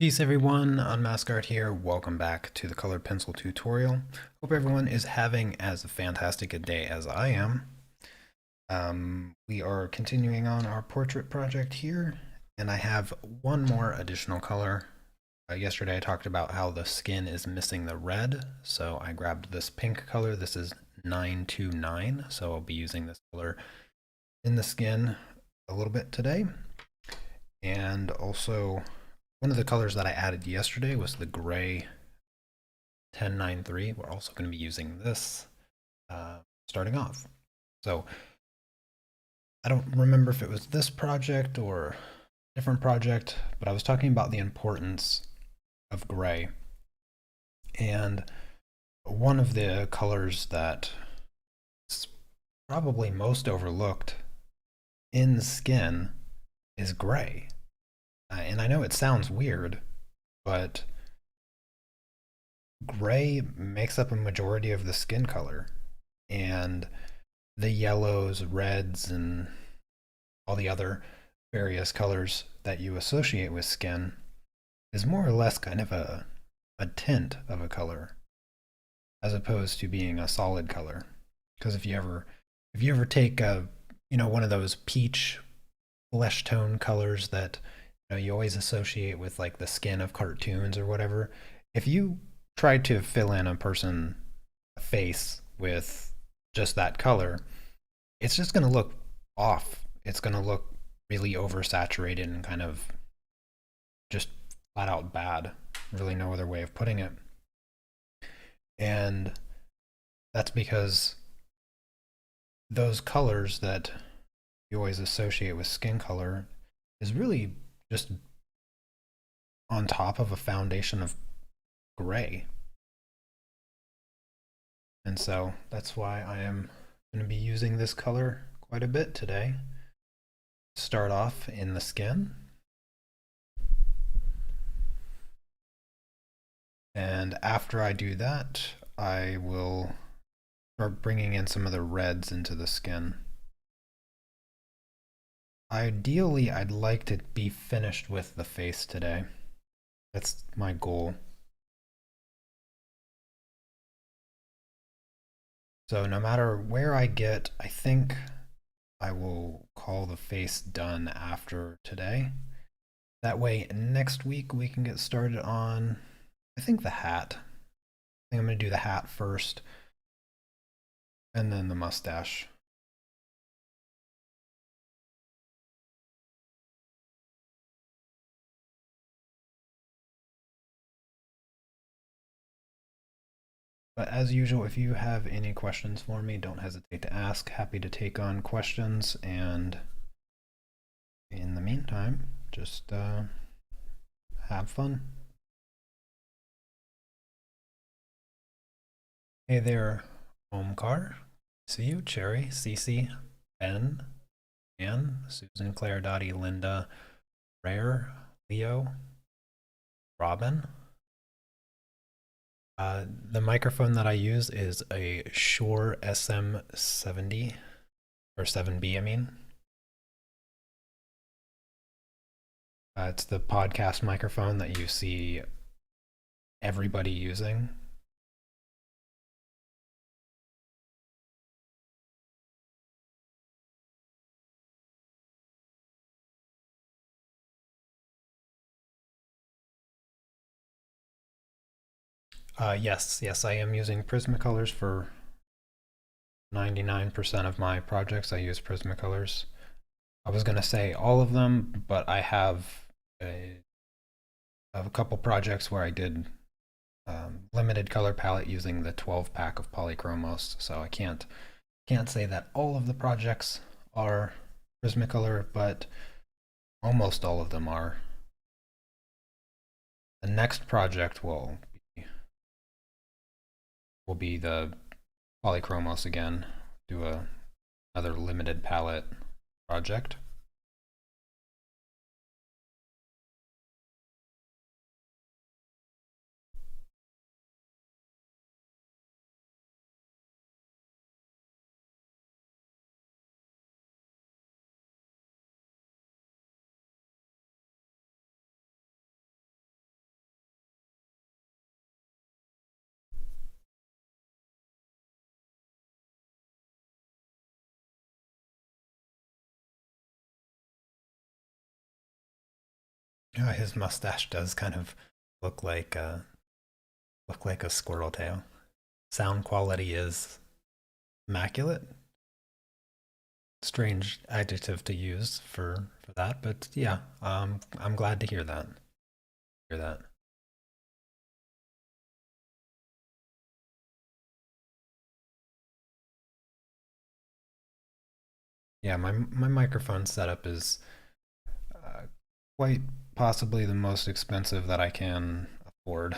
Peace everyone, Unmask Art here. Welcome back to the colored pencil tutorial. Hope everyone is having as fantastic a day as I am. We are continuing on our portrait project here, and I have one more additional color. Yesterday I talked about how the skin is missing the red, so I grabbed this pink color. This is 929, so I'll be using this color in the skin a little bit today. And also, one of the colors that I added yesterday was the gray 1093. We're also going to be using this starting off. So I don't remember if it was this project or a different project, but I was talking about the importance of gray. And one of the colors that is probably most overlooked in the skin is gray. And I know it sounds weird, but gray makes up a majority of the skin color. And the yellows, reds, and all the other various colors that you associate with skin is more or less kind of a tint of a color as opposed to being a solid color. Because if you ever take one of those peach flesh tone colors that you always associate with like the skin of cartoons or whatever, if you try to fill in a person face with just that color, it's just going to look off. It's going to look really oversaturated and kind of just flat out bad. Really, no other way of putting it. And that's because those colors that you always associate with skin color is really just on top of a foundation of gray. And so that's why I am going to be using this color quite a bit today. Start off in the skin. And after I do that, I will start bringing in some of the reds into the skin. Ideally, I'd like to be finished with the face today. That's my goal. So no matter where I get, I think I will call the face done after today. That way, next week we can get started on, I think, the hat. I think I'm going to do the hat first, and then the mustache. But as usual, if you have any questions for me, don't hesitate to ask. Happy to take on questions, and in the meantime, just have fun. Hey there, Omkar. See you, Cherry, Cece, Ben, Anne, Susan, Claire, Dottie, Linda, Rare, Leo, Robin. The microphone that I use is a Shure SM70, or 7B, I mean. It's the podcast microphone that you see everybody using. Yes, I am using Prismacolors for 99% of my projects. I use Prismacolors. I was going to say all of them, but I have a couple projects where I did limited color palette using the 12 pack of Polychromos, so I can't say that all of the projects are Prismacolor, but almost all of them are. The next project will be the Polychromos again. Do another limited palette project. His mustache does kind of look like a squirrel tail. Sound quality is immaculate. Strange adjective to use for that, but yeah, I'm glad to hear that. Hear that. Yeah, my microphone setup is uh, quite possibly the most expensive that I can afford.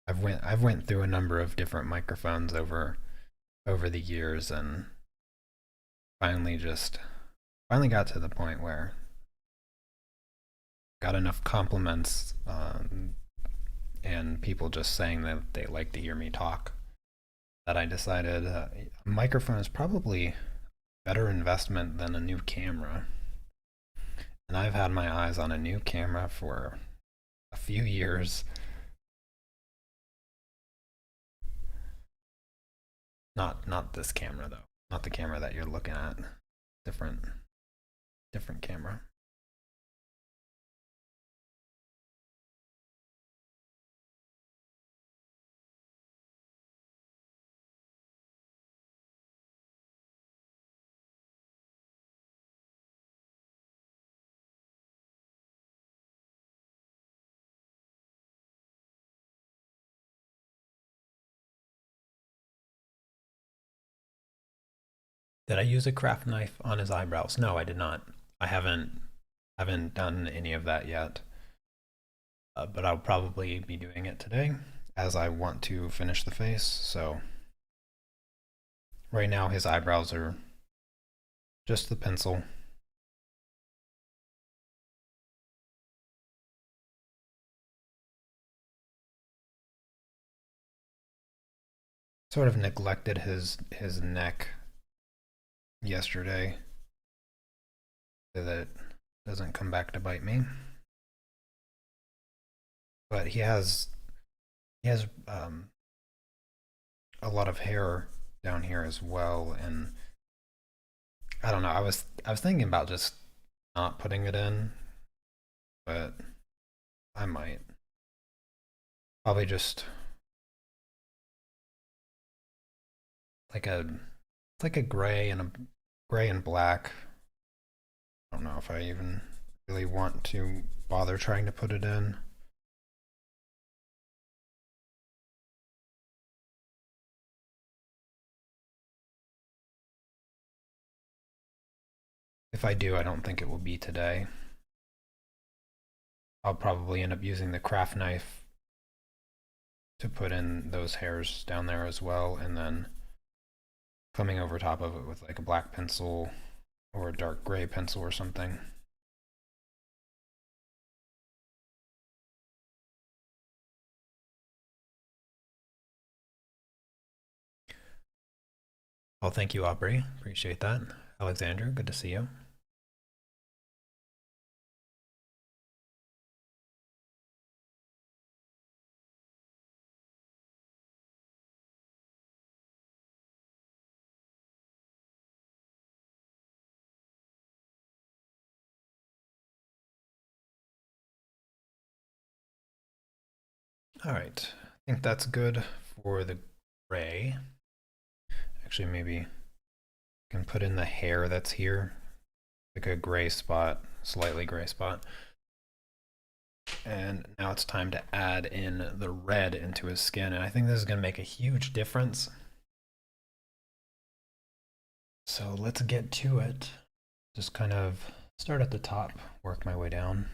I've went through a number of different microphones over the years, and finally just finally got to the point where got enough compliments, and people just saying that they like to hear me talk, that I decided a microphone is probably better investment than a new camera. And I've had my eyes on a new camera for a few years. Not this camera though. Not the camera that you're looking at. Different different camera. Did I use a craft knife on his eyebrows? No, I did not. I haven't done any of that yet. But I'll probably be doing it today as I want to finish the face. So right now his eyebrows are just the pencil. Sort of neglected his neck yesterday so that it doesn't come back to bite me. But he has a lot of hair down here as well, and I don't know. I was thinking about just not putting it in, but I might probably just like a it's like a gray and black. I don't know if I even really want to bother trying to put it in. If I do, I don't think it will be today. I'll probably end up using the craft knife to put in those hairs down there as well, and then coming over top of it with like a black pencil or a dark gray pencil or something. Well, thank you, Aubrey. Appreciate that. Alexander, good to see you. All right, I think that's good for the gray. Actually, maybe I can put in the hair that's here, like a gray spot, slightly gray spot. And now it's time to add in the red into his skin, and I think this is going to make a huge difference. So let's get to it. Just kind of start at the top, work my way down.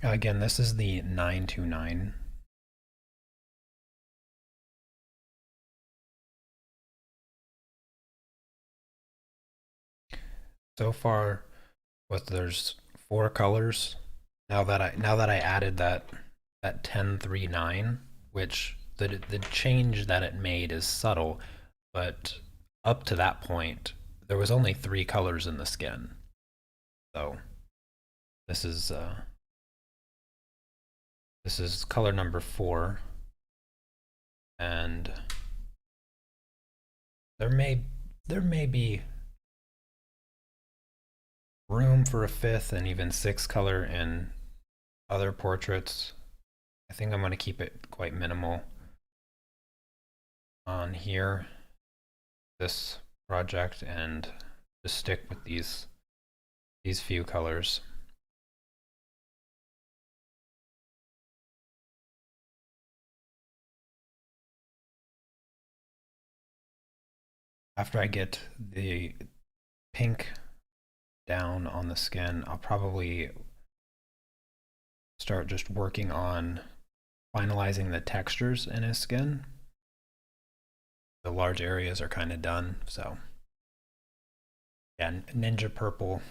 Again, this is the 929. So far, there's four colors. Now that I added that 1039, which the change that it made is subtle, but up to that point, there was only three colors in the skin. So this is uh, this is color number 4, and There may there may be room for a fifth and even sixth color in other portraits. I think I'm going to keep it quite minimal on here, this project, and just stick with these few colors. After I get the pink down on the skin, I'll probably start just working on finalizing the textures in his skin. The large areas are kind of done, so yeah, Ninja Purple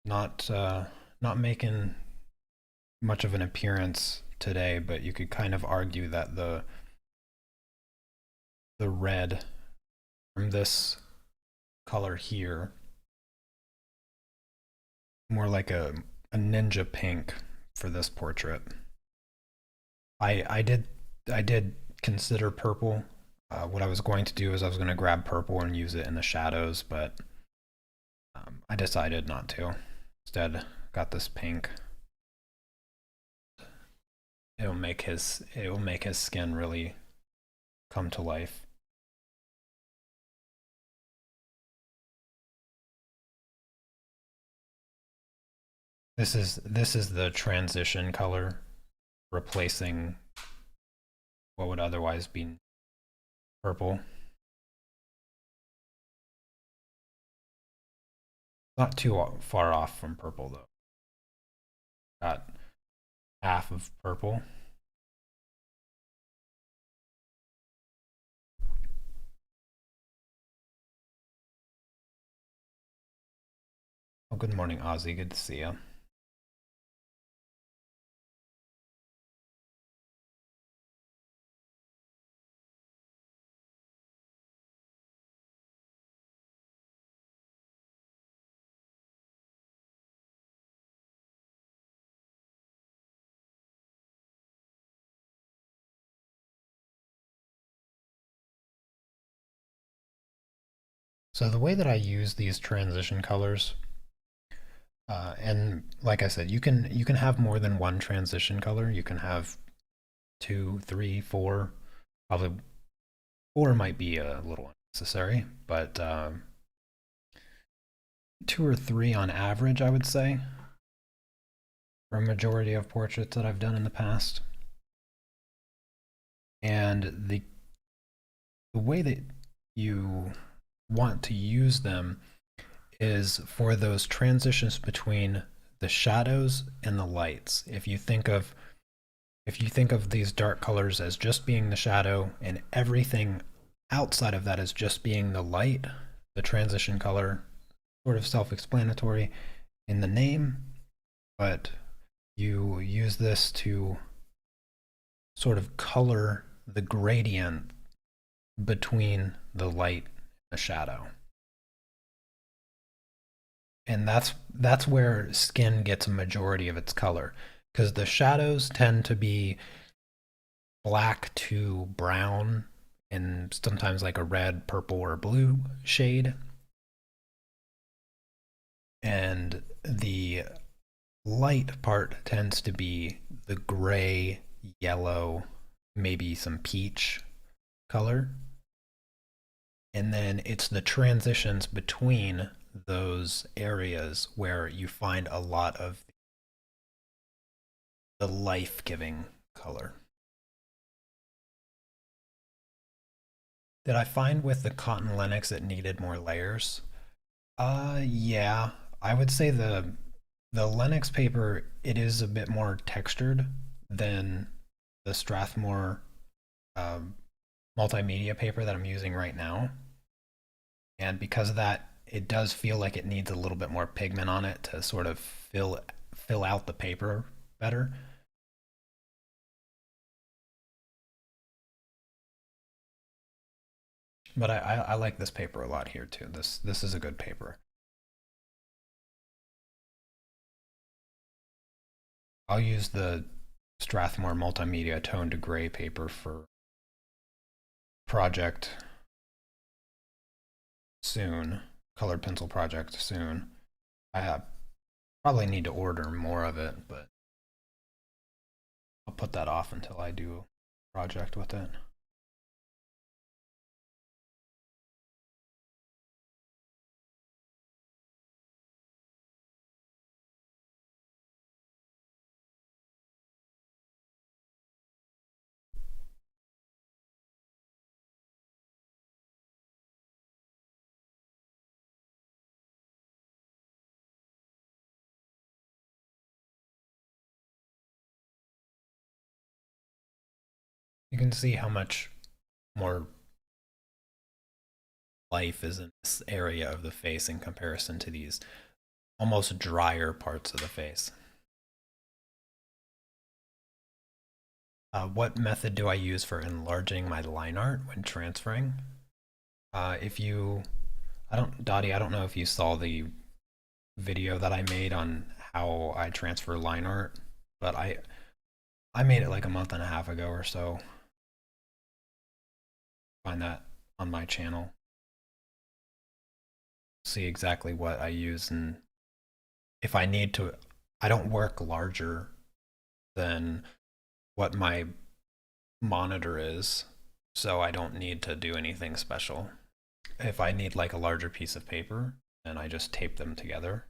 not making much of an appearance today, but you could kind of argue that the red from this color here, more like a ninja pink for this portrait. I did consider purple. What I was going to do is I was going to grab purple and use it in the shadows, but I decided not to. Instead, got this pink. It will make his skin really come to life. This is the transition color, replacing what would otherwise be purple. Not too far off from purple though. Got half of purple. Oh, good morning, Ozzy. Good to see you. So the way that I use these transition colors, and like I said, you can have more than one transition color. You can have two, three, four. Probably four might be a little unnecessary, but two or three on average, I would say, for a majority of portraits that I've done in the past. And the way that you want to use them is for those transitions between the shadows and the lights. If you think of these dark colors as just being the shadow and everything outside of that as just being the light, the transition color, sort of self-explanatory in the name, but you use this to sort of color the gradient between the light and the shadow. And that's where skin gets a majority of its color, because the shadows tend to be black to brown and sometimes like a red, purple, or blue shade. And the light part tends to be the gray, yellow, maybe some peach color. And then it's the transitions between those areas where you find a lot of the life giving color. Did I find with the cotton Lennox it needed more layers? Yeah. I would say the Lennox paper, it is a bit more textured than the Strathmore um, multimedia paper that I'm using right now. And because of that, it does feel like it needs a little bit more pigment on it to sort of fill out the paper better. But I like this paper a lot here too. This is a good paper. I'll use the Strathmore multimedia tone to gray paper for project soon, colored pencil project soon. I probably need to order more of it, but I'll put that off until I do a project with it. You can see how much more life is in this area of the face in comparison to these almost drier parts of the face. What method do I use for enlarging my line art when transferring? If you, I don't, Dottie, I don't know if you saw the video that I made on how I transfer line art, but I made it like a month and a half ago or so. Find that on my channel. See exactly what I use, and if I need to, I don't work larger than what my monitor is, so I don't need to do anything special. If I need like a larger piece of paper, then I just tape them together.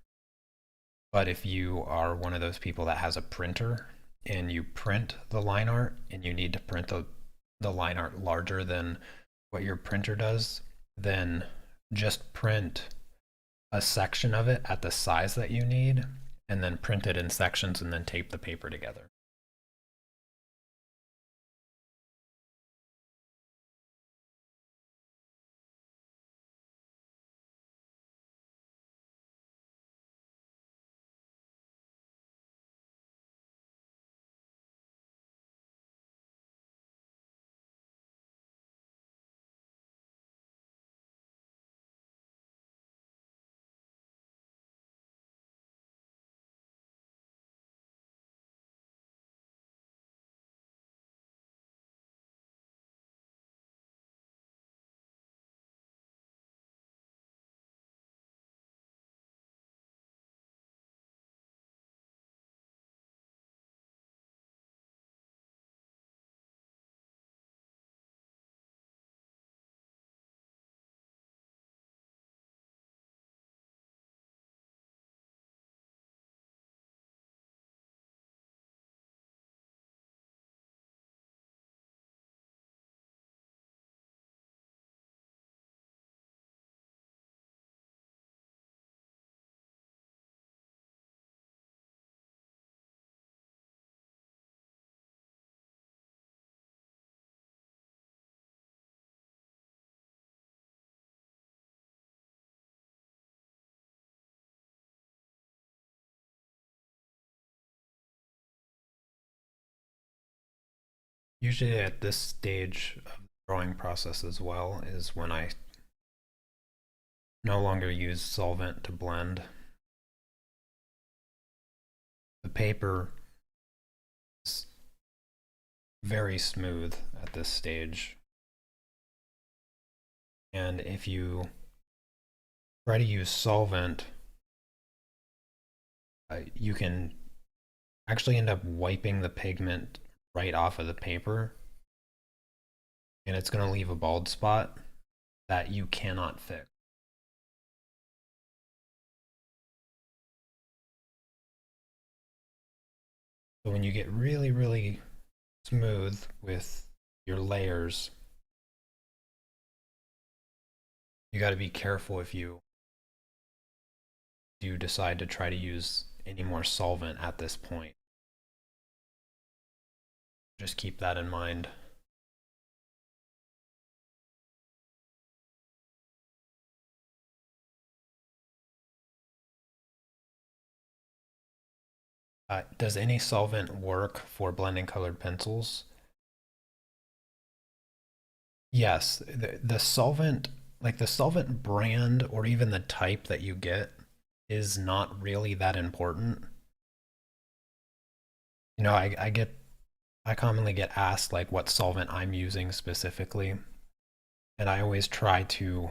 But if you are one of those people that has a printer and you print the line art and you need to print the line art larger than what your printer does, then just print a section of it at the size that you need and then print it in sections and then tape the paper together. Usually at this stage of the drawing process as well is when I no longer use solvent to blend. The paper is very smooth at this stage. And if you try to use solvent, you can actually end up wiping the pigment right off of the paper, and it's going to leave a bald spot that you cannot fix. So when you get really, really smooth with your layers, you got to be careful if you do decide to try to use any more solvent at this point. Just keep that in mind. Does any solvent work for blending colored pencils? Yes, the solvent, like the solvent brand or even the type that you get, is not really that important. You know, I commonly get asked like what solvent I'm using specifically, and I always try to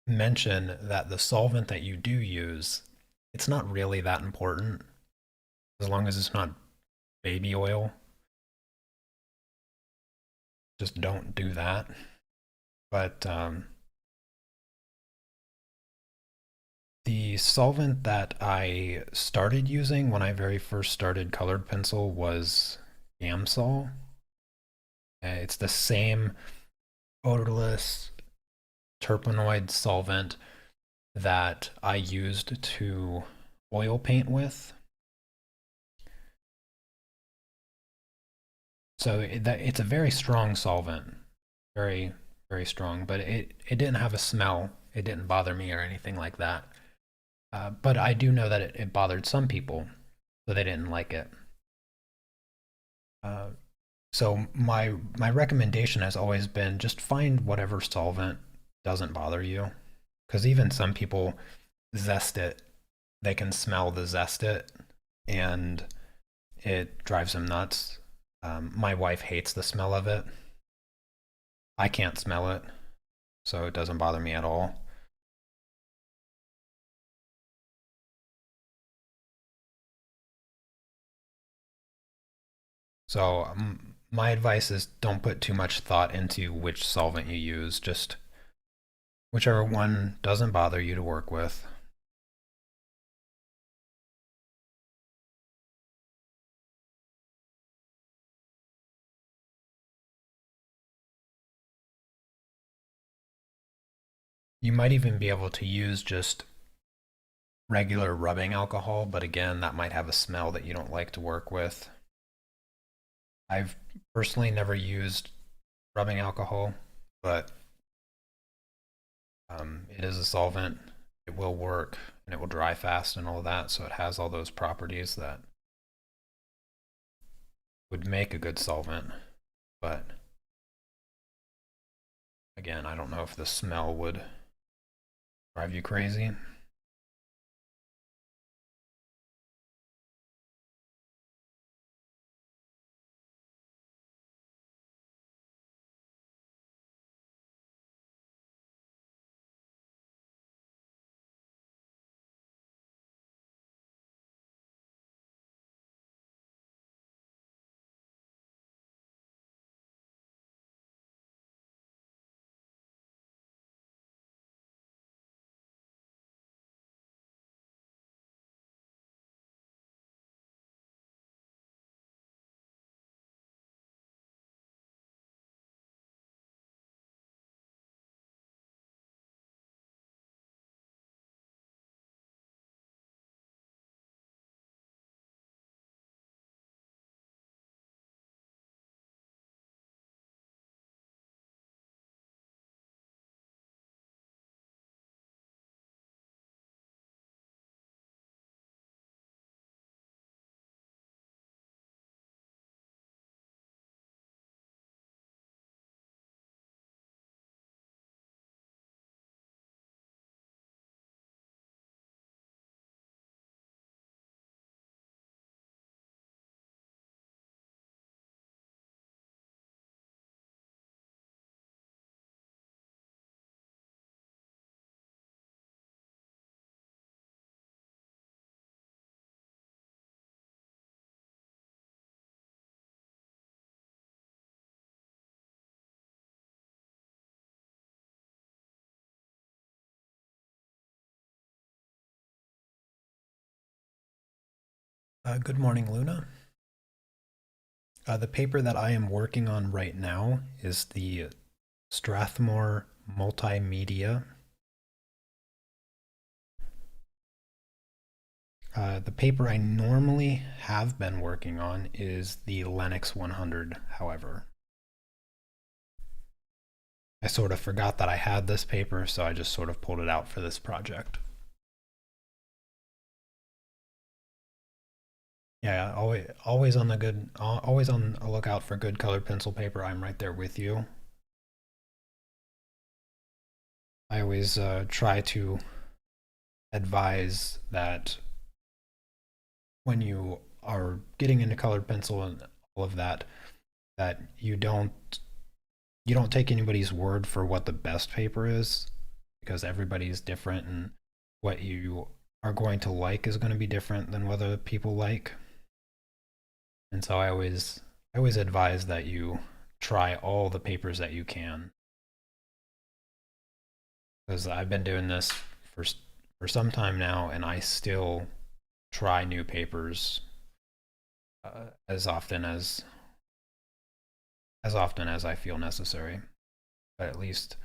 mention that the solvent that you do use, it's not really that important as long as it's not baby oil. Just don't do that. But the solvent that I started using when I very first started colored pencil was Gamsol. It's the same odorless terpenoid solvent that I used to oil paint with. So it's a very strong solvent, very very strong. But it didn't have a smell. It didn't bother me or anything like that. But I do know that it bothered some people, so they didn't like it. Uh, so my recommendation has always been just find whatever solvent doesn't bother you, because even some people zest it. They can smell the zest it, and it drives them nuts. My wife hates the smell of it. I can't smell it, so it doesn't bother me at all. So my advice is don't put too much thought into which solvent you use. Just whichever one doesn't bother you to work with. You might even be able to use just regular rubbing alcohol, but again, that might have a smell that you don't like to work with. I've personally never used rubbing alcohol, but it is a solvent. It will work and it will dry fast and all that, so it has all those properties that would make a good solvent. But again, I don't know if the smell would drive you crazy. Good morning, Luna. The paper that I am working on right now is the Strathmore Multimedia. The paper I normally have been working on is the Lennox 100, however. I sort of forgot that I had this paper, so I just sort of pulled it out for this project. Yeah, always on the good, always on a lookout for good colored pencil paper. I'm right there with you. I always try to advise that when you are getting into colored pencil and all of that, that you don't take anybody's word for what the best paper is. because everybody's different and what you are going to like is going to be different than what other people like. And so I always advise that you try all the papers that you can, because I've been doing this for for some time now and I still try new papers as often as I feel necessary. But at least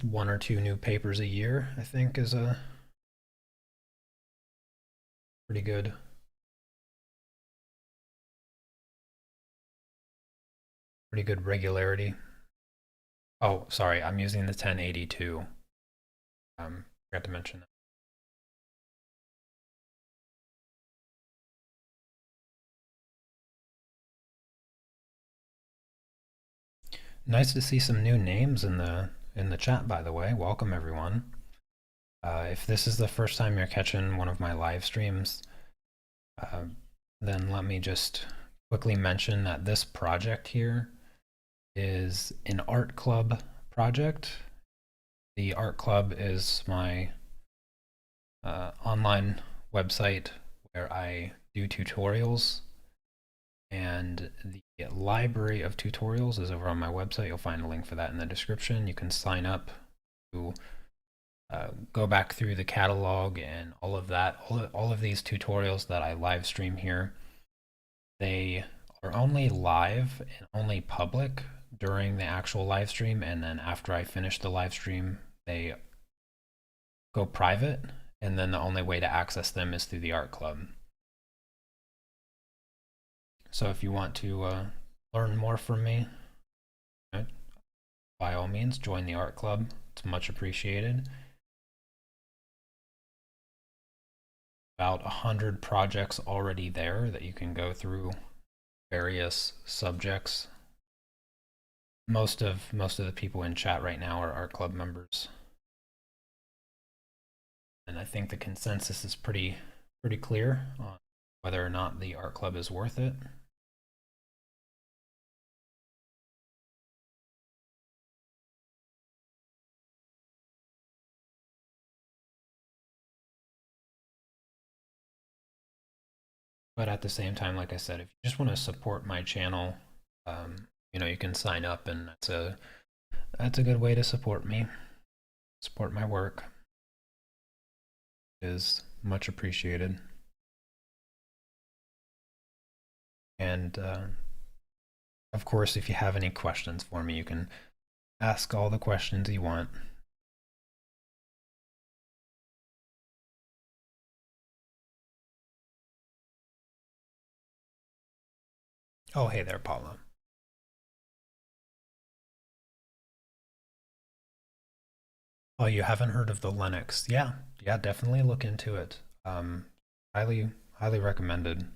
one or two new papers a year, I think, is a pretty good regularity. Oh, sorry, I'm using the 1082. Forgot to mention that. Nice to see some new names in the chat, by the way. Welcome everyone. If this is the first time you're catching one of my live streams, uh, then let me just quickly mention that this project here is an art club project. The art club is my online website where I do tutorials, and the library of tutorials is over on my website. You'll find a link for that in the description. You can sign up to go back through the catalog and all of that. All of these tutorials that I live stream here, they are only live and only public during the actual live stream, and then after I finish the live stream, they go private, and then the only way to access them is through the art club. So if you want to learn more from me, right, by all means, join the art club. It's much appreciated. About 100 projects already there that you can go through, various subjects. Most of the people in chat right now are art club members, and I think the consensus is pretty clear on whether or not the art club is worth it. But at the same time, like I said, if you just want to support my channel, you can sign up, and that's a good way to support me, support my work. It is much appreciated. And of course, if you have any questions for me, you can ask all the questions you want. Oh, hey there, Paula. Oh, you haven't heard of the Linux? Yeah, definitely look into it. Highly recommended.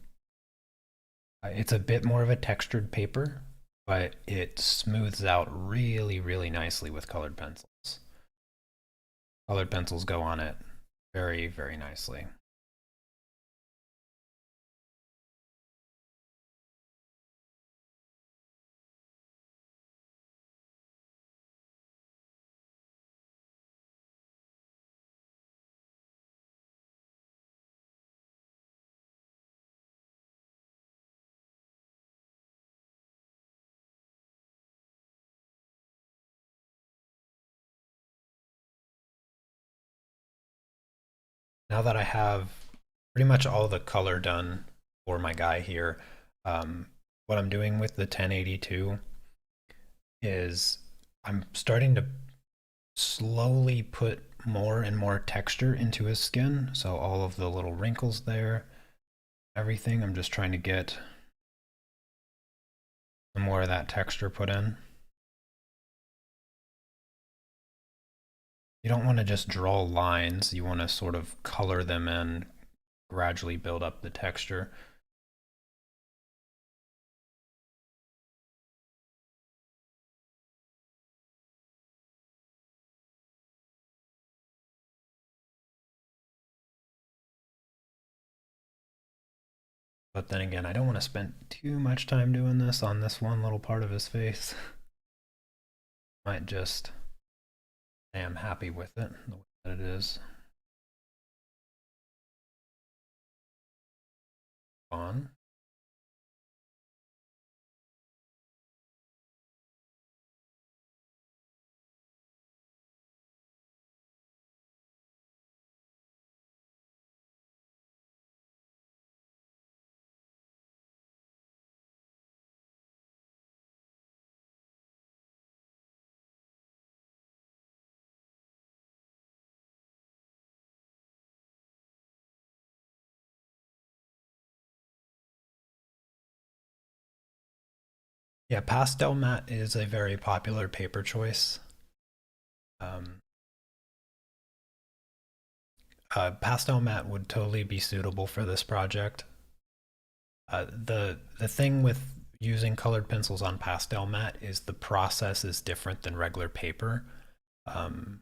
It's a bit more of a textured paper, but it smooths out really nicely with colored pencils. Colored pencils go on it very nicely. Now that I have pretty much all the color done for my guy here, what I'm doing with the 1082 is I'm starting to slowly put more and more texture into his skin. So all of the little wrinkles there, everything, I'm just trying to get some more of that texture put in. You don't want to just draw lines, you want to sort of color them in, gradually build up the texture. But then again, I don't want to spend too much time doing this on this one little part of his face. Might just I am happy with it, the way that it is. On. Yeah, pastel matte is a very popular paper choice. Um, Pastel matte would totally be suitable for this project. The thing with using colored pencils on pastel matte is the process is different than regular paper. Um,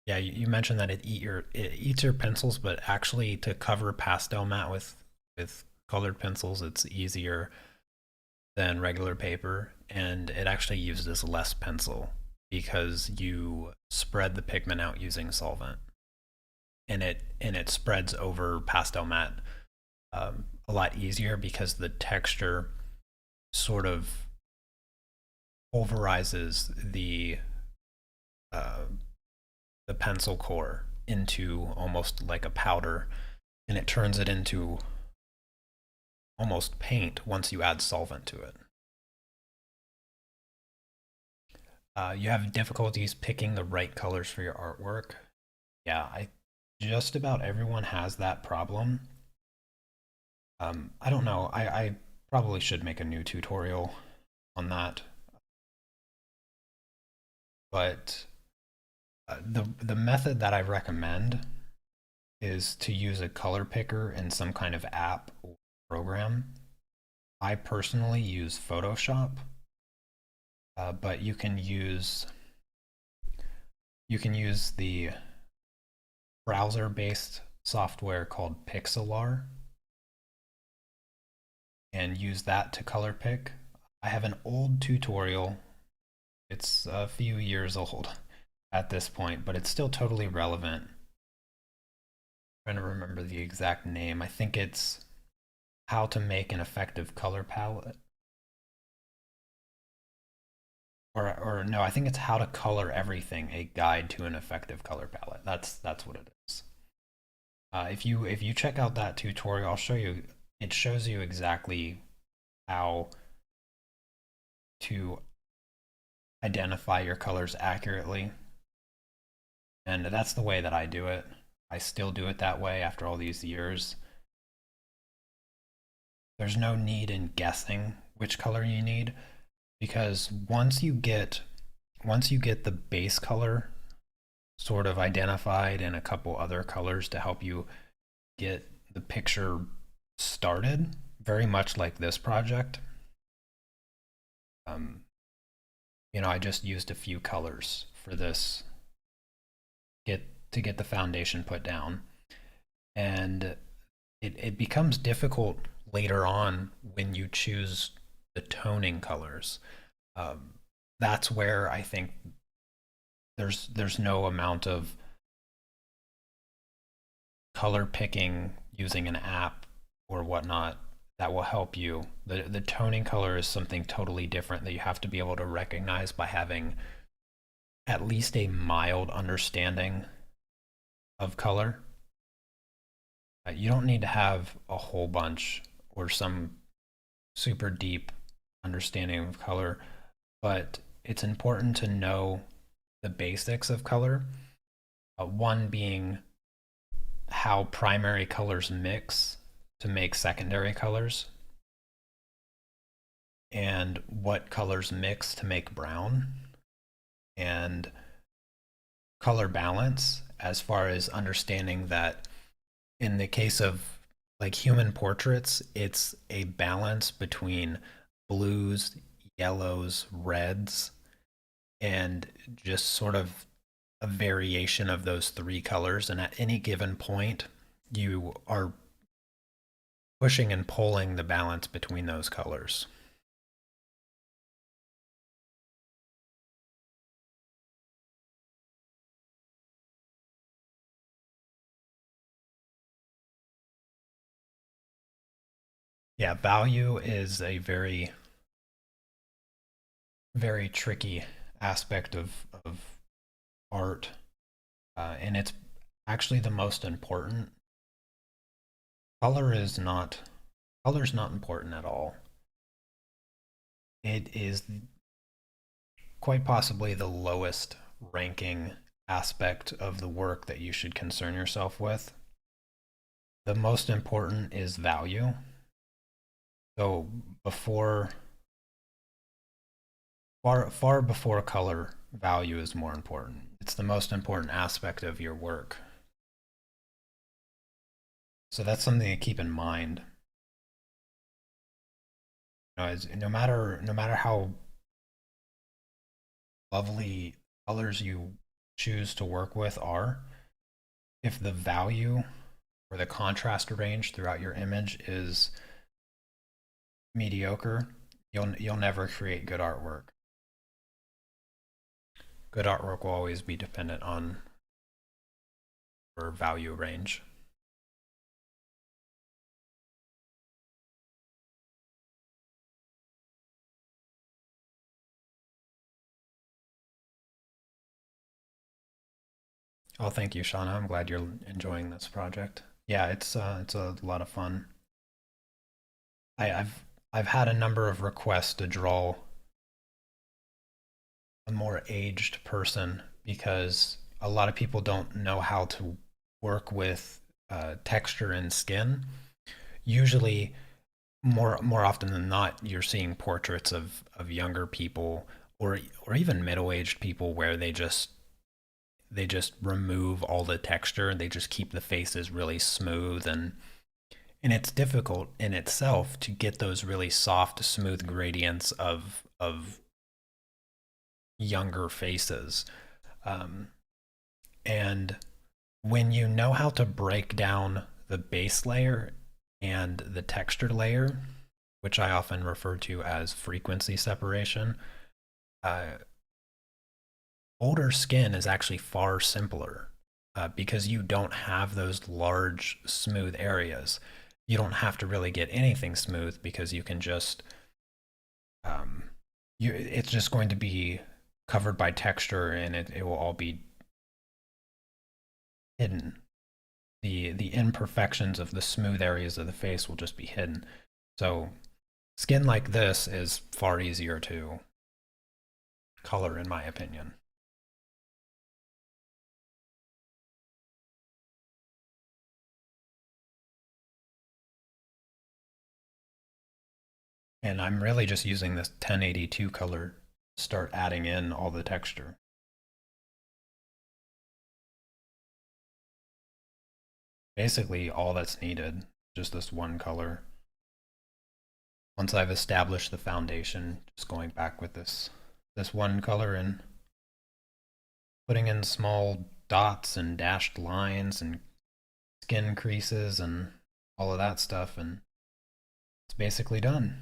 yeah, you mentioned that it eats your pencils, but actually to cover pastel matte with colored pencils, it's easier than regular paper, and it actually uses less pencil because you spread the pigment out using solvent, and it spreads over pastel matte a lot easier because the texture sort of pulverizes uh, the pencil core into almost like a powder, and it turns it into almost paint once you add solvent to it. You have difficulties picking the right colors for your artwork. Yeah, I just about everyone has that problem. I don't know. I probably should make a new tutorial on that, but the method that I recommend is to use a color picker in some kind of app or program. I personally use Photoshop, but you can use the browser-based software called Pixlr and use that to color pick. I have an old tutorial. It's a few years old at this point, but it's still totally relevant. I'm trying to remember the exact name. I think it's how to make an effective color palette. Or no, I think it's how to color everything, a guide to an effective color palette. That's what it is. If you check out that tutorial, I'll show you. It shows you exactly how to identify your colors accurately, and that's the way that I do it. I still do it that way after all these years. There's no need in guessing which color you need because once you get the base color sort of identified and a couple other colors to help you get the picture started, very much like this project. Um, I just used a few colors for this get to get the foundation put down, and it becomes difficult later on when you choose the toning colors. Um, that's where I think there's no amount of color picking using an app or whatnot that will help you. The toning color is something totally different that you have to be able to recognize by having at least a mild understanding of color. You don't need to have a whole bunch or some super deep understanding of color, but it's important to know the basics of color. One being how primary colors mix to make secondary colors, and what colors mix to make brown, and color balance as far as understanding that in the case of like human portraits, it's a balance between blues, yellows, reds, and just sort of a variation of those three colors. And at any given point, you are pushing and pulling the balance between those colors. Yeah, value is a very, very tricky aspect of art, and it's actually the most important. Color is not color's not important at all. It is quite possibly the lowest ranking aspect of the work that you should concern yourself with. The most important is value. So before far before color, value is more important. It's the most important aspect of your work. So that's something to keep in mind. No matter how lovely colors you choose to work with are, if the value or the contrast range throughout your image is mediocre, you'll never create good artwork. Good artwork will always be dependent on your value range. Oh, thank you, Shauna. I'm glad you're enjoying this project. Yeah, it's a lot of fun. I've had a number of requests to draw a more aged person because a lot of people don't know how to work with texture and skin. Usually, more often than not, you're seeing portraits of younger people or even middle aged people where they just remove all the texture. They just keep the faces really smooth and it's difficult in itself to get those really soft, smooth gradients of younger faces. Um, and when you know how to break down the base layer and the texture layer, which I often refer to as frequency separation, uh, older skin is actually far simpler because you don't have those large, smooth areas. You don't have to really get anything smooth because you can just, um, it's just going to be covered by texture and it will all be hidden. The imperfections of the smooth areas of the face will just be hidden. So skin like this is far easier to color, in my opinion. And I'm really just using this 1082 color to start adding in all the texture. Basically, all that's needed, just this one color. Once I've established the foundation, just going back with this one color and putting in small dots and dashed lines and skin creases and all of that stuff, and it's basically done.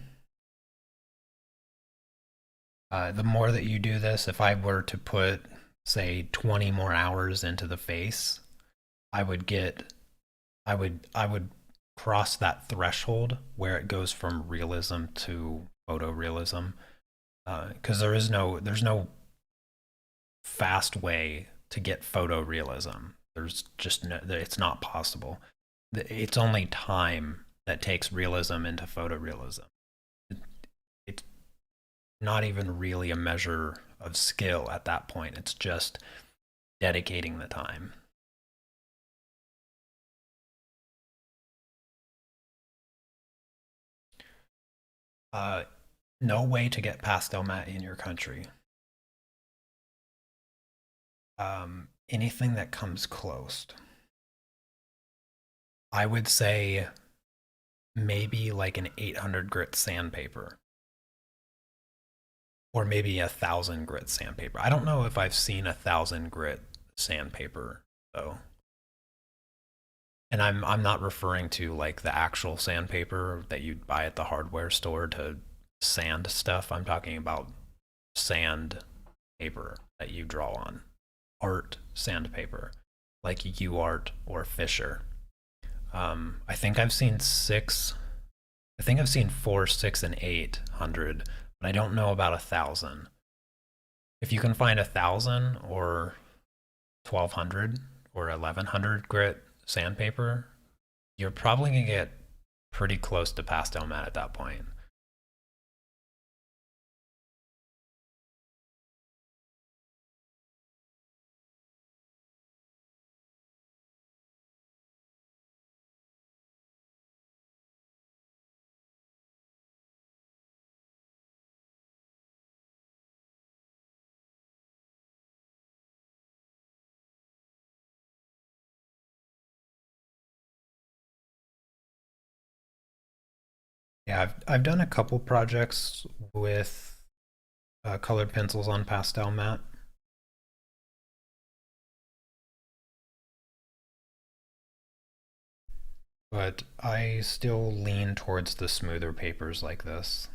The more that you do this, if I were to put, say, 20 more hours into the face, I would get, I would cross that threshold where it goes from realism to photorealism. Because there's no fast way to get photorealism. There's just no, it's not possible. It's only time that takes realism into photorealism. It's not even really a measure of skill at that point. It's just dedicating the time. Uh, no way to get pastel matte in your country. Anything that comes close. I would say maybe like an 800 grit sandpaper or maybe 1,000 grit sandpaper. I don't know if I've seen 1,000 grit sandpaper though. And I'm not referring to like the actual sandpaper that you'd buy at the hardware store to sand stuff. I'm talking about sand paper that you draw on. Art sandpaper, like UArt or Fisher. I think I've seen six. I think I've seen 4, 6, and 800, but I don't know about 1,000. If you can find 1,000 or 1,200 or 1,100 grit sandpaper, you're probably gonna get pretty close to pastel matte at that point. Yeah, I've done a couple projects with colored pencils on pastel matte, but I still lean towards the smoother papers like this.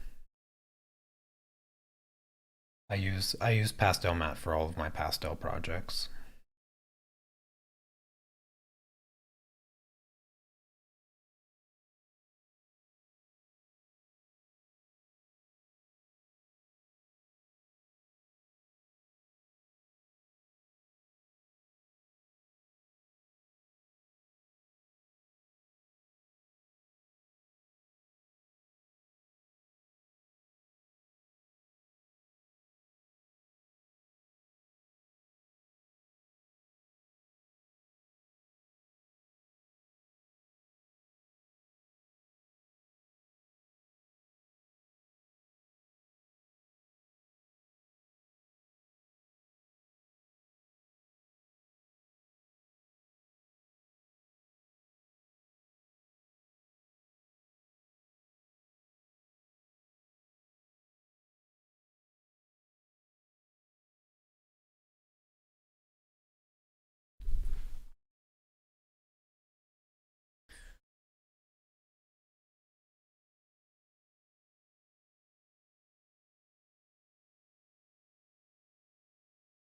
I use pastel matte for all of my pastel projects.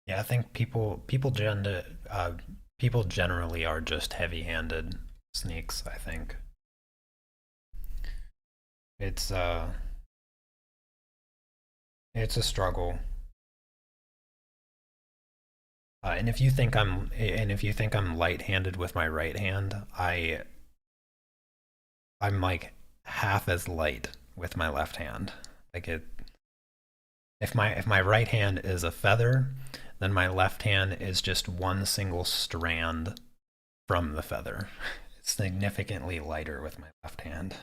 Yeah, I think people generally are just heavy-handed sneaks. I think it's uh it's a struggle. And if you think I'm light-handed with my right hand, I'm like half as light with my left hand. Like it if my right hand is a feather, then my left hand is just one single strand from the feather. It's significantly lighter with my left hand.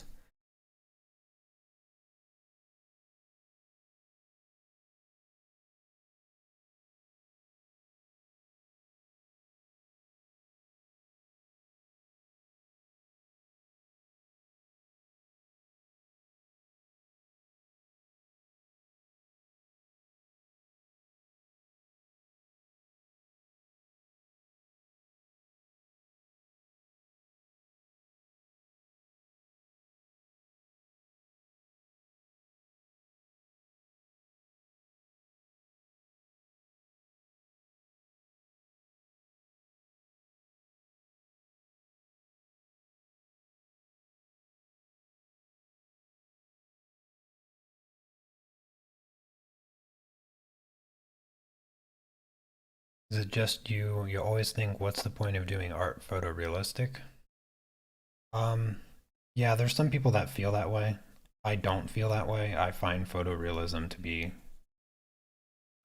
Is it just you always think what's the point of doing art photorealistic? Um yeah, there's some people that feel that way. I don't feel that way. I find photorealism to be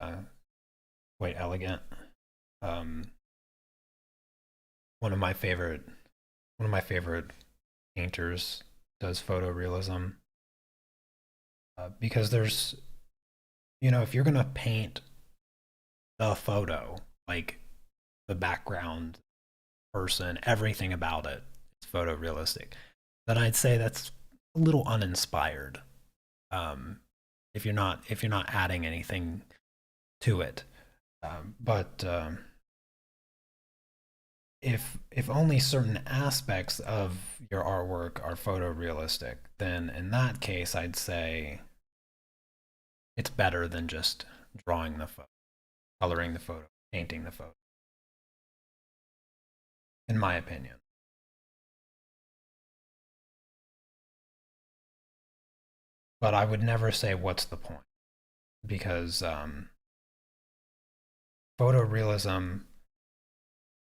uh, quite elegant. Um one of my favorite one of my favorite painters does photorealism because if you're gonna paint the photo, like the background, person, everything about it, it's photorealistic, then I'd say that's a little uninspired. Um, if you're not adding anything to it, but if only certain aspects of your artwork are photorealistic, then in that case, I'd say it's better than just drawing the photo, coloring the photo, painting the photo, in my opinion. but I would never say what's the point because photorealism,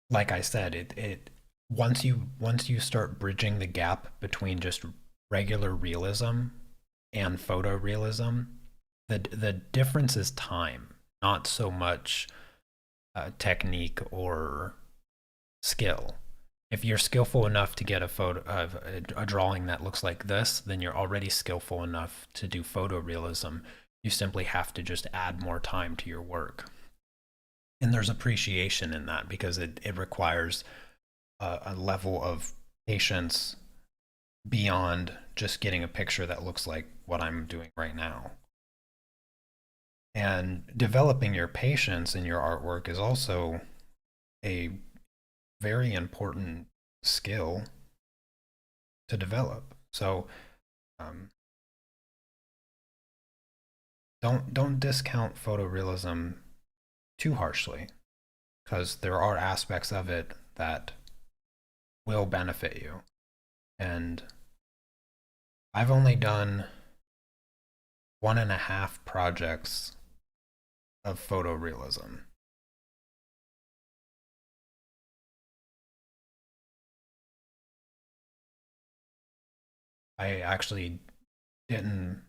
like I said, it once you start bridging the gap between just regular realism and photorealism, the difference is time, not so much technique or skill. If you're skillful enough to get a photo of a drawing that looks like this, then you're already skillful enough to do photorealism. You simply have to just add more time to your work. And there's appreciation in that because it requires a level of patience beyond just getting a picture that looks like what I'm doing right now. And developing your patience in your artwork is also a very important skill to develop. So um, don't discount photorealism too harshly because there are aspects of it that will benefit you. And I've only done 1.5 projects of photorealism. I actually didn't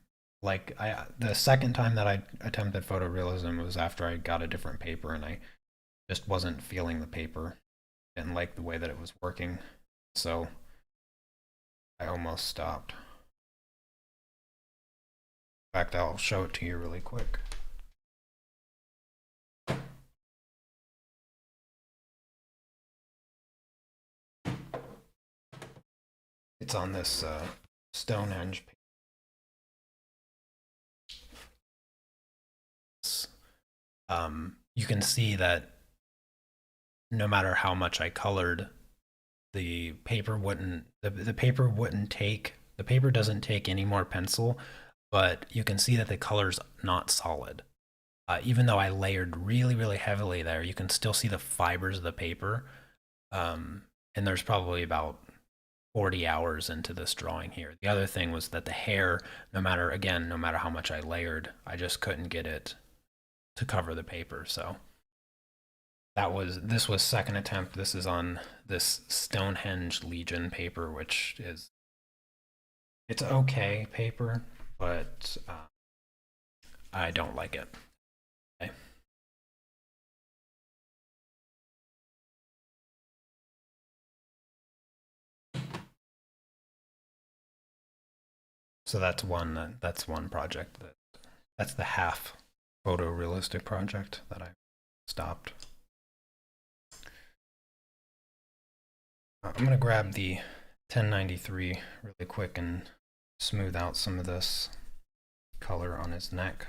like I the second time that I attempted photorealism was after I got a different paper and I just wasn't feeling the paper. Didn't like the way that it was working. So I almost stopped. In fact, I'll show it to you really quick. It's on this Stonehenge piece. You can see that no matter how much I colored, the paper wouldn't take the paper doesn't take any more pencil, but you can see that the color's not solid. Even though I layered really heavily there, you can still see the fibers of the paper. And there's probably about 40 hours into this drawing here. The other thing was that the hair, no matter how much I layered, I just couldn't get it to cover the paper. So this was second attempt. This is on this Stonehenge Legion paper, which is it's okay paper, but I don't like it. Okay. So that's one project that's the half photorealistic project that I stopped. I'm gonna grab the 1093 really quick and smooth out some of this color on his neck.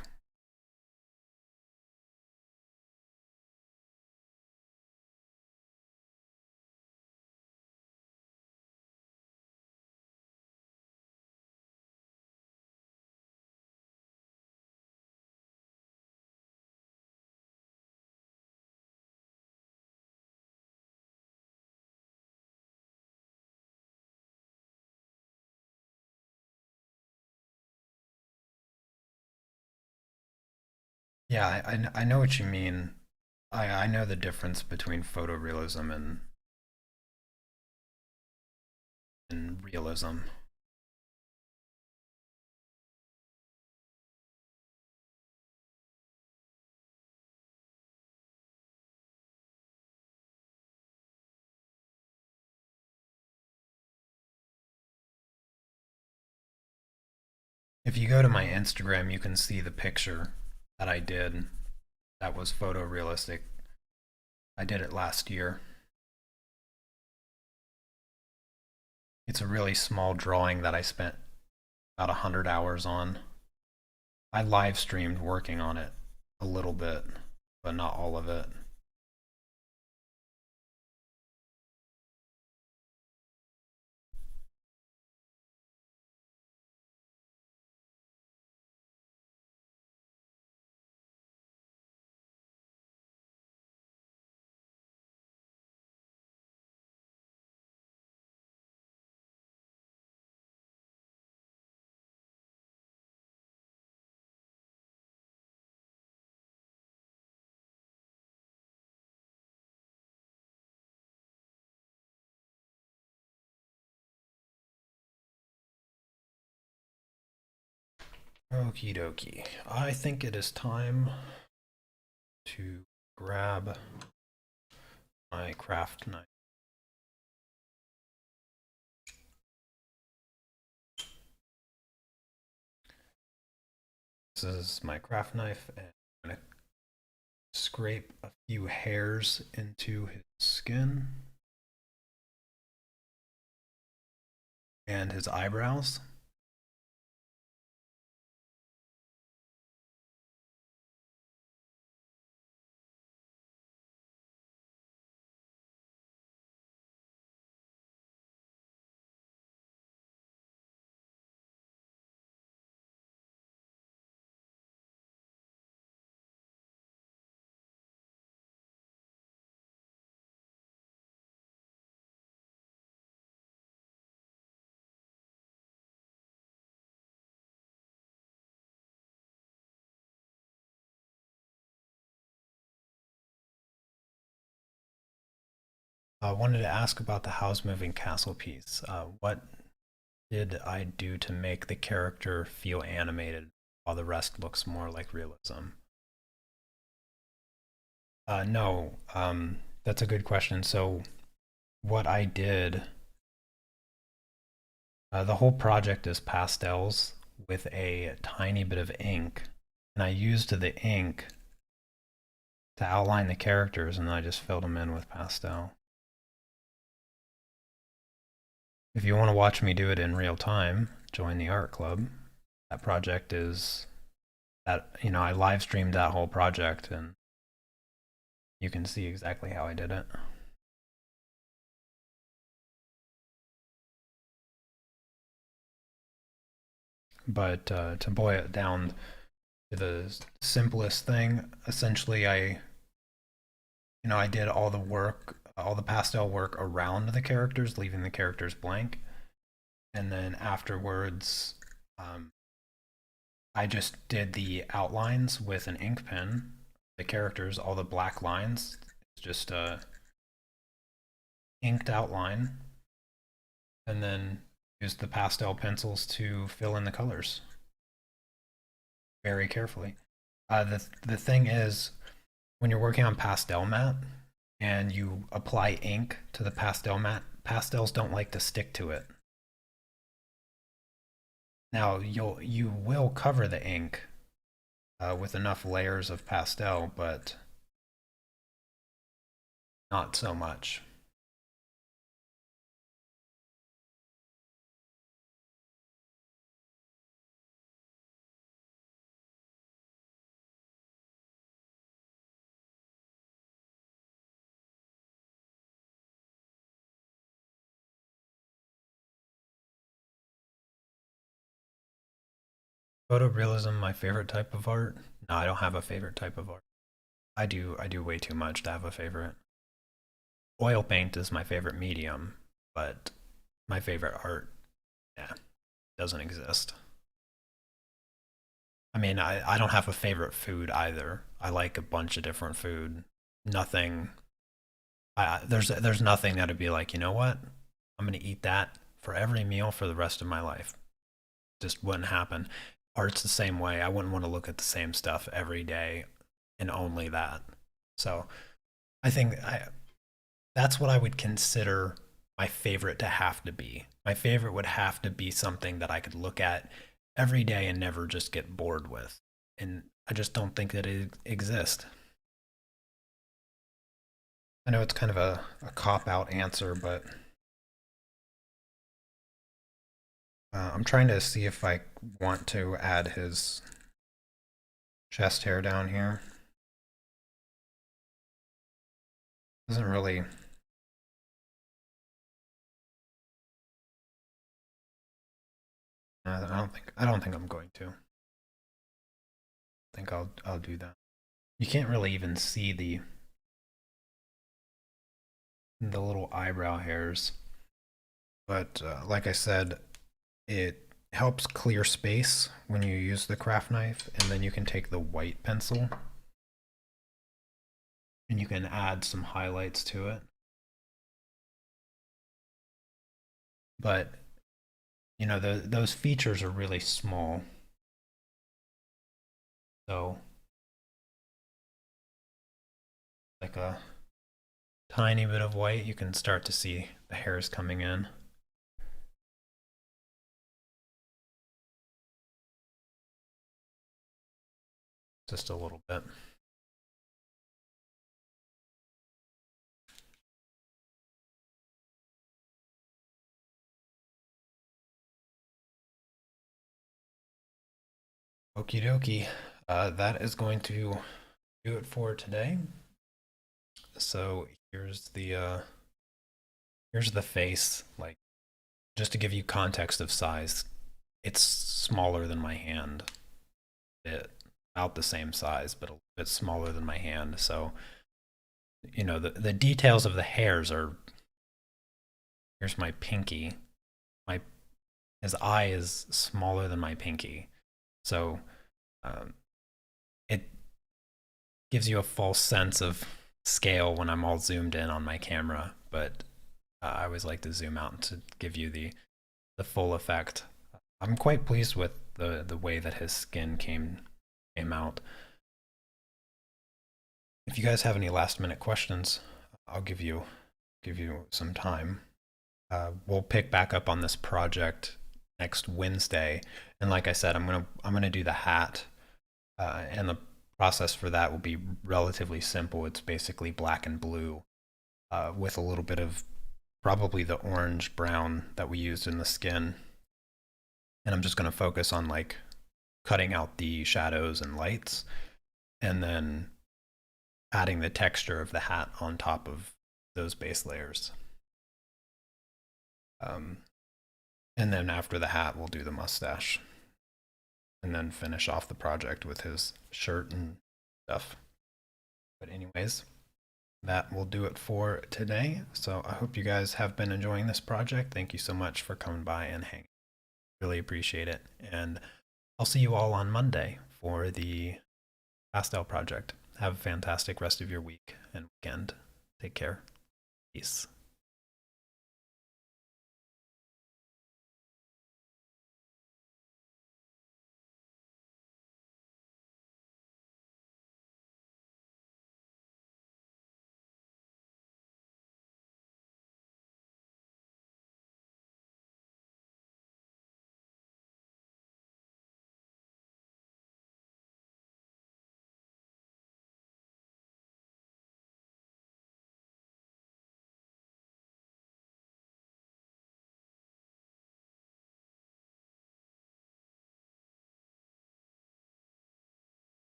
Yeah, I know what you mean. I know the difference between photorealism and realism. If you go to my Instagram, you can see the picture that I did that was photorealistic. I did it last year. It's a really small drawing that I spent about 100 hours on. I live streamed working on it a little bit, but not all of it. Okie dokie. I think it is time to grab my craft knife. This is my craft knife, and I'm going to scrape a few hairs into his skin and his eyebrows. I wanted to ask about the house moving castle piece. What did I do to make the character feel animated while the rest looks more like realism? No, that's a good question. So, what I did, the whole project is pastels with a tiny bit of ink, and I used the ink to outline the characters, and then I just filled them in with pastel. If you want to watch me do it in real time, join the art club. That project is that, I live streamed that whole project, and you can see exactly how I did it. But to boil it down to the simplest thing, essentially, I did all the work, all the pastel work around the characters, leaving the characters blank. And then afterwards, um, I just did the outlines with an ink pen. The characters, all the black lines, it's just a inked outline, and then used the pastel pencils to fill in the colors very carefully. The thing is, when you're working on pastel mat and you apply ink to the pastel mat, pastels don't like to stick to it. Now you will cover the ink with enough layers of pastel, but not so much. Photorealism, my favorite type of art? No, I don't have a favorite type of art. I do way too much to have a favorite. Oil paint is my favorite medium, but my favorite art, yeah, doesn't exist. I mean, I don't have a favorite food either. I like a bunch of different food. Nothing. There's nothing that'd be like, you know what? I'm gonna eat that for every meal for the rest of my life. Just wouldn't happen. Art's the same way. I wouldn't want to look at the same stuff every day and only that. So I think that's what I would consider my favorite to have to be. My favorite would have to be something that I could look at every day and never just get bored with. And I just don't think that it exists. I know it's kind of a cop out answer, but I'm trying to see if I want to add his chest hair down here. Doesn't really. I don't think I'm going to. I think I'll do that. You can't really even see the little eyebrow hairs, but like I said, it helps clear space when you use the craft knife, and then you can take the white pencil and you can add some highlights to it. But those features are really small. So, like a tiny bit of white, you can start to see the hairs coming in. Just a little bit. Okie dokie. That is going to do it for today. So here's the face. Like, just to give you context of size, it's smaller than my hand. It about the same size, but a bit smaller than my hand. So the details of the hairs are. Here's my pinky. My His eye is smaller than my pinky, so um, it gives you a false sense of scale when I'm all zoomed in on my camera. But I always like to zoom out to give you the full effect. I'm quite pleased with the way that his skin came out. If you guys have any last minute questions, I'll give you some time. We'll pick back up on this project next Wednesday, and like I said, I'm gonna do the hat, and the process for that will be relatively simple. It's basically black and blue, with a little bit of probably the orange brown that we used in the skin, and I'm just gonna focus on like cutting out the shadows and lights, and then adding the texture of the hat on top of those base layers. Um, and then after the hat, we'll do the mustache, and then finish off the project with his shirt and stuff. But anyways, that will do it for today. So I hope you guys have been enjoying this project. Thank you so much for coming by and hanging. Really appreciate it. And I'll see you all on Monday for the pastel project. Have a fantastic rest of your week and weekend. Take care. Peace.